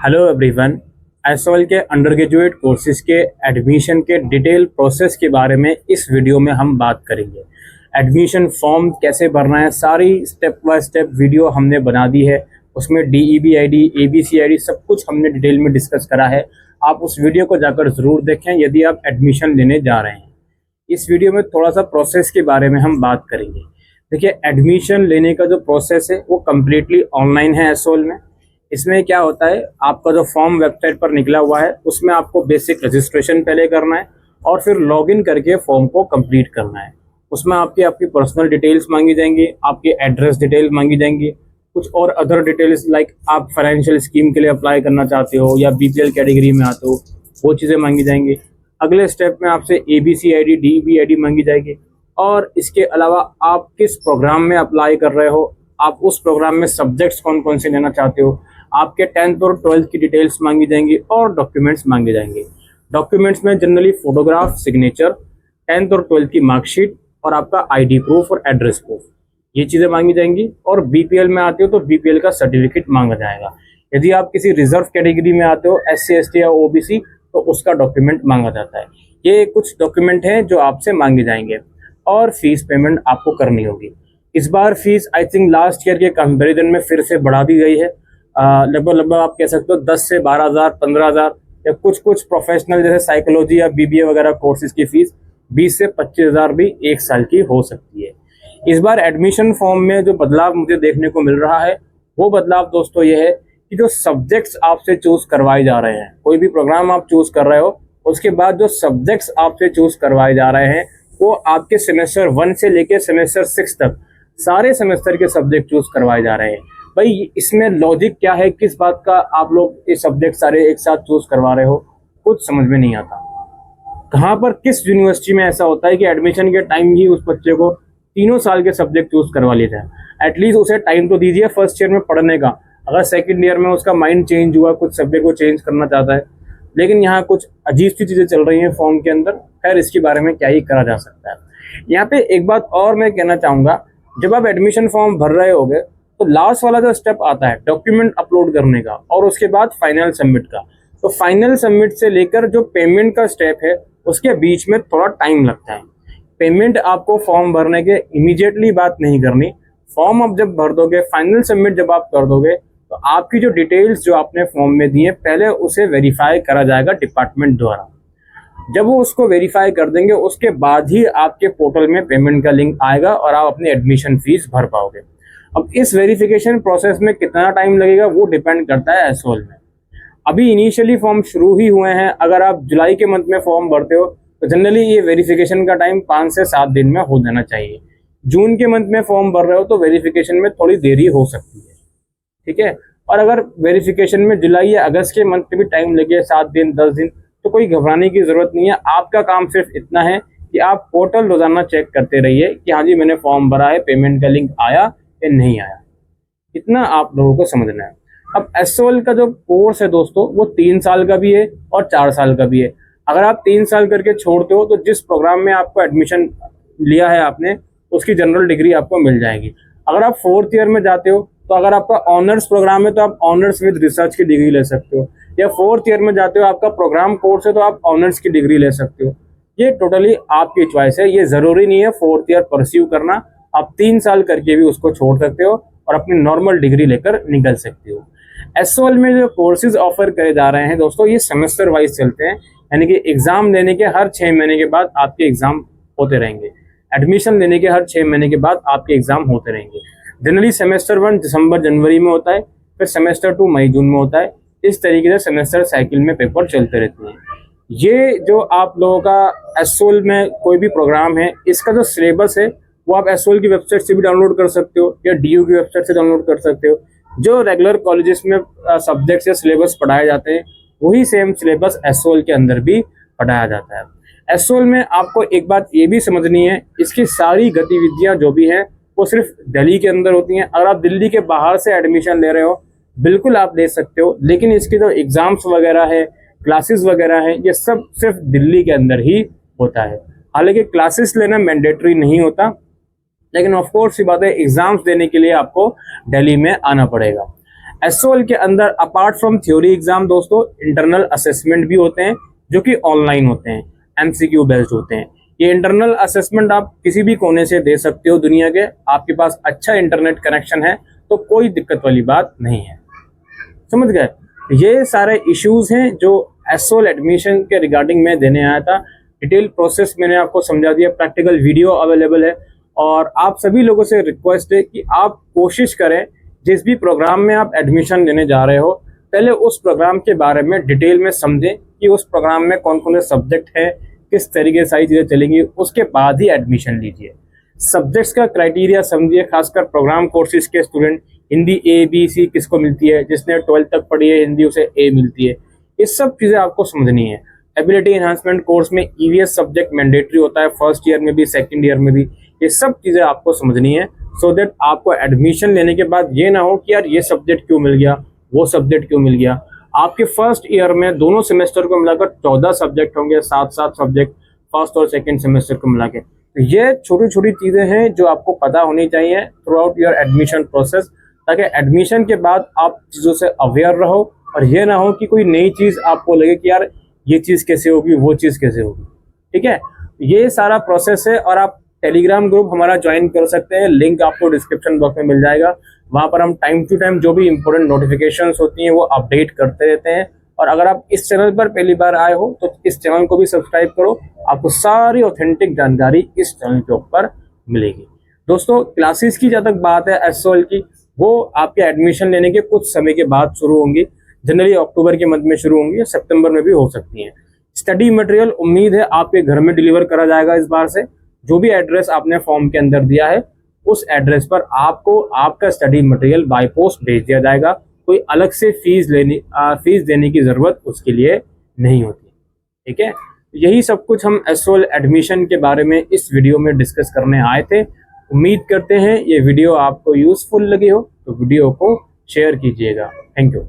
Hello everyone. SOL के under graduate courses के admission के डिटेल प्रोसेस के बारे में इस वीडियो में हम बात करेंगे। एडमिशन फॉर्म कैसे भरना है, सारी स्टेप बाय स्टेप वीडियो हमने बना दी है। उसमें DEB ID, ABC ID सब कुछ हमने डिटेल में डिस्कस करा है। आप उस वीडियो को जाकर ज़रूर देखें यदि आप एडमिशन लेने जा रहे हैं। इस वीडियो में थोड़ा सा प्रोसेस के बारे में हम बात करेंगे। देखिए, एडमिशन लेने का जो प्रोसेस है वो कम्प्लीटली ऑनलाइन है एसओएल में। इसमें क्या होता है, आपका जो फॉर्म वेबसाइट पर निकला हुआ है उसमें आपको बेसिक रजिस्ट्रेशन पहले करना है और फिर लॉगिन करके फॉर्म को कंप्लीट करना है। उसमें आपकी पर्सनल डिटेल्स मांगी जाएंगी, आपकी एड्रेस डिटेल्स मांगी जाएंगी, कुछ और अदर डिटेल्स लाइक आप फाइनेंशियल स्कीम के लिए अप्लाई करना चाहते हो या BPL कैटेगरी में आते हो, वो चीज़ें मांगी जाएंगी। अगले स्टेप में आपसे ABC ID, DEB ID मांगी जाएगी। और इसके अलावा आप किस प्रोग्राम में अप्लाई कर रहे हो, आप उस प्रोग्राम में सब्जेक्ट्स कौन कौन से लेना चाहते हो, आपके 10th और 12th की डिटेल्स मांगी जाएंगी और डॉक्यूमेंट्स मांगे जाएंगे। डॉक्यूमेंट्स में जनरली फोटोग्राफ, सिग्नेचर, 10th और 12th की मार्कशीट और आपका ID प्रूफ और एड्रेस प्रूफ, ये चीज़ें मांगी जाएंगी। और BPL में आते हो तो BPL का सर्टिफिकेट मांगा जाएगा। यदि आप किसी रिजर्व कैटेगरी में आते हो, SC ST या OBC, तो उसका डॉक्यूमेंट मांगा जाता है। ये कुछ डॉक्यूमेंट हैं जो आपसे मांगे जाएंगे और फीस पेमेंट आपको करनी होगी। इस बार fees I think last year के कंपैरिजन में फिर से बढ़ा दी गई है। लगभग आप कह सकते हो 10 से 12,000, 15,000 या कुछ प्रोफेशनल जैसे साइकोलॉजी या BBA वगैरह कोर्सेज की फीस 20 से 25,000 भी एक साल की हो सकती है। इस बार एडमिशन फॉर्म में जो बदलाव मुझे देखने को मिल रहा है वो बदलाव दोस्तों ये है कि जो सब्जेक्ट्स आपसे चूज करवाए जा रहे हैं, कोई भी प्रोग्राम आप चूज कर रहे हो उसके बाद जो सब्जेक्ट्स आपसे चूज करवाए जा रहे हैं वो आपके सेमेस्टर 1 से लेके सेमेस्टर 6 तक सारे सेमेस्टर के सब्जेक्ट चूज करवाए जा रहे हैं। भाई इसमें लॉजिक क्या है, किस बात का आप लोग ये सब्जेक्ट सारे एक साथ चूज करवा रहे हो, कुछ समझ में नहीं आता। कहाँ पर किस यूनिवर्सिटी में ऐसा होता है कि एडमिशन के टाइम ही उस बच्चे को 3 साल के सब्जेक्ट चूज करवा लिए जाए। एटलीस्ट उसे टाइम तो दीजिए फर्स्ट ईयर में पढ़ने का। अगर सेकेंड ईयर में उसका माइंड चेंज हुआ, कुछ सब्जेक्ट को चेंज करना चाहता है, लेकिन यहाँ कुछ अजीब सी चीज़ें चल रही हैं फॉर्म के अंदर। खैर, इसके बारे में क्या ही करा जा सकता है। यहाँ पे एक बात और मैं कहना चाहूँगा, जब आप एडमिशन फॉर्म भर रहे होगे तो लास्ट वाला जो स्टेप आता है डॉक्यूमेंट अपलोड करने का और उसके बाद फाइनल सबमिट का, तो फाइनल सबमिट से लेकर जो पेमेंट का स्टेप है उसके बीच में थोड़ा टाइम लगता है। पेमेंट आपको फॉर्म भरने के इमीडिएटली बात नहीं करनी। फॉर्म आप जब भर दोगे, फाइनल सबमिट जब आप कर दोगे, तो आपकी जो डिटेल्स जो आपने फॉर्म में दी है पहले उसे वेरीफाई करा जाएगा डिपार्टमेंट द्वारा। जब वो उसको वेरीफाई कर देंगे उसके बाद ही आपके पोर्टल में पेमेंट का लिंक आएगा और आप अपनी एडमिशन फीस भर पाओगे। अब इस वेरिफिकेशन प्रोसेस में कितना टाइम लगेगा वो डिपेंड करता है एसओएल में। अभी इनिशियली फॉर्म शुरू ही हुए हैं। अगर आप जुलाई के मंथ में फॉर्म भरते हो तो जनरली ये वेरिफिकेशन का टाइम 5 से 7 दिन में हो जाना चाहिए। जून के मंथ में फॉर्म भर रहे हो तो वेरिफिकेशन में थोड़ी देरी हो सकती है, ठीक है। और अगर वेरिफिकेशन में जुलाई या अगस्त के मंथ में भी टाइम लगे 7 दिन 10 दिन, तो कोई घबराने की जरूरत नहीं है। आपका काम सिर्फ इतना है कि आप पोर्टल रोजाना चेक करते रहिए कि हाँ जी मैंने फॉर्म भरा है, पेमेंट का लिंक आया या नहीं आया, इतना आप लोगों को समझना है। अब एसओएल का जो कोर्स है दोस्तों वो 3 साल का भी है और 4 साल का भी है। अगर आप 3 साल करके छोड़ते हो तो जिस प्रोग्राम में आपको एडमिशन लिया है आपने उसकी जनरल डिग्री आपको मिल जाएगी। अगर आप 4th ईयर में जाते हो तो अगर आपका ऑनर्स प्रोग्राम है तो आप ऑनर्स विद रिसर्च की डिग्री ले सकते हो, या 4th ईयर में जाते हो आपका प्रोग्राम कोर्स है तो आप ऑनर्स की डिग्री ले सकते हो। ये टोटली आपकी चॉइस है। ये जरूरी नहीं है 4th ईयर परस्यू करना, आप 3 साल करके भी उसको छोड़ सकते हो और अपनी नॉर्मल डिग्री लेकर निकल सकते हो। एसओएल में जो कोर्सेज ऑफर करे जा रहे हैं दोस्तों ये सेमेस्टर वाइज चलते हैं, यानी कि एग्जाम देने के हर 6 महीने के बाद आपके एग्जाम होते रहेंगे। एडमिशन लेने के हर 6 महीने के बाद आपके एग्जाम होते रहेंगे। जनरली सेमेस्टर 1 दिसंबर जनवरी में होता है, फिर सेमेस्टर 2 मई जून में होता है। इस तरीके से सेमेस्टर साइकिल में पेपर चलते रहते हैं। ये जो आप लोगों का एसओएल में कोई भी प्रोग्राम है इसका जो सिलेबस है वो आप एसओएल की वेबसाइट से भी डाउनलोड कर सकते हो या DU की वेबसाइट से डाउनलोड कर सकते हो। जो रेगुलर कॉलेजेस में सब्जेक्ट्स या सिलेबस पढ़ाए जाते हैं वही सेम सिलेबस एसओएल के अंदर भी पढ़ाया जाता है। एसओएल में आपको एक बात ये भी समझनी है, इसकी सारी गतिविधियां जो भी हैं वो सिर्फ दिल्ली के अंदर होती हैं। अगर आप दिल्ली के बाहर से एडमिशन ले रहे हो बिल्कुल आप ले सकते हो, लेकिन इसके जो एग्जाम्स वगैरह है, क्लासेस वगैरह है, ये सब सिर्फ दिल्ली के अंदर ही होता है। हालांकि क्लासेस लेना मैंडेटरी नहीं होता, लेकिन ऑफ कोर्स ये बात है एग्जाम्स देने के लिए आपको दिल्ली में आना पड़ेगा। एसओएल के अंदर अपार्ट फ्रॉम थ्योरी एग्जाम दोस्तों इंटरनल असेसमेंट भी होते हैं जो कि ऑनलाइन होते हैं, एमसीक्यू बेस्ड होते हैं। ये इंटरनल असेसमेंट आप किसी भी कोने से दे सकते हो दुनिया के, आपके पास अच्छा इंटरनेट कनेक्शन है तो कोई दिक्कत वाली बात नहीं है। समझ गए? ये सारे इश्यूज हैं जो एसओएल एडमिशन के रिगार्डिंग मैं देने आया था। डिटेल प्रोसेस मैंने आपको समझा दिया, प्रैक्टिकल वीडियो अवेलेबल है। और आप सभी लोगों से रिक्वेस्ट है कि आप कोशिश करें जिस भी प्रोग्राम में आप एडमिशन लेने जा रहे हो पहले उस प्रोग्राम के बारे में डिटेल में समझें कि उस प्रोग्राम में कौन कौन से सब्जेक्ट हैं, किस तरीके से सारी चीज़ें चलेंगी, उसके बाद ही एडमिशन लीजिए। सब्जेक्ट्स का क्राइटेरिया समझिए, खासकर प्रोग्राम कोर्सेज के student. Hindi A B C किसको मिलती है, जिसने 12th तक पढ़ी है हिंदी उसे A मिलती है, ये सब चीज़ें आपको समझनी है। एबिलिटी एनहांसमेंट कोर्स में EVS सब्जेक्ट मैंडेटरी होता है, फर्स्ट ईयर में भी सेकेंड ईयर में भी। ये सब चीज़ें आपको समझनी है सो दैट आपको एडमिशन लेने के बाद ये ना हो कि यार ये सब्जेक्ट क्यों मिल गया, वो सब्जेक्ट क्यों मिल गया। आपके फर्स्ट ईयर में दोनों सेमेस्टर को मिलाकर 14 सब्जेक्ट होंगे, 7 सब्जेक्ट फर्स्ट और सेकेंड सेमेस्टर को मिला के। तो ये छोटी छोटी चीज़ें हैं जो आपको पता होनी चाहिए through out your admission process, ताकि एडमिशन के बाद आप चीज़ों से अवेयर रहो और ये ना हो कि कोई नई चीज़ आपको लगे कि यार ये चीज़ कैसे होगी, वो चीज़ कैसे होगी। ठीक है, ये सारा प्रोसेस है। और आप टेलीग्राम ग्रुप हमारा ज्वाइन कर सकते हैं, लिंक आपको डिस्क्रिप्शन बॉक्स में मिल जाएगा। वहाँ पर हम टाइम टू टाइम जो भी इंपॉर्टेंट नोटिफिकेशंस होती हैं वो अपडेट करते रहते हैं। और अगर आप इस चैनल पर पहली बार आए हो तो इस चैनल को भी सब्सक्राइब करो, आपको सारी ऑथेंटिक जानकारी इस चैनल के ऊपर मिलेगी। दोस्तों क्लासेस की जहाँ तक बात है एसओएल की, वो आपके एडमिशन लेने के कुछ समय के बाद शुरू होंगी। जनरली अक्टूबर के मंथ में शुरू होंगी या सितंबर में भी हो सकती हैं। स्टडी मटेरियल उम्मीद है आपके घर में डिलीवर करा जाएगा इस बार से। जो भी एड्रेस आपने फॉर्म के अंदर दिया है उस एड्रेस पर आपको आपका स्टडी मटेरियल बाय पोस्ट भेज दिया जाएगा। कोई अलग से फीस देने की जरूरत उसके लिए नहीं होती। ठीक है, यही सब कुछ हम एसओएल एडमिशन के बारे में इस वीडियो में डिस्कस करने आए थे। उम्मीद करते हैं ये वीडियो आपको यूजफुल लगी हो, तो वीडियो को शेयर कीजिएगा। Thank you.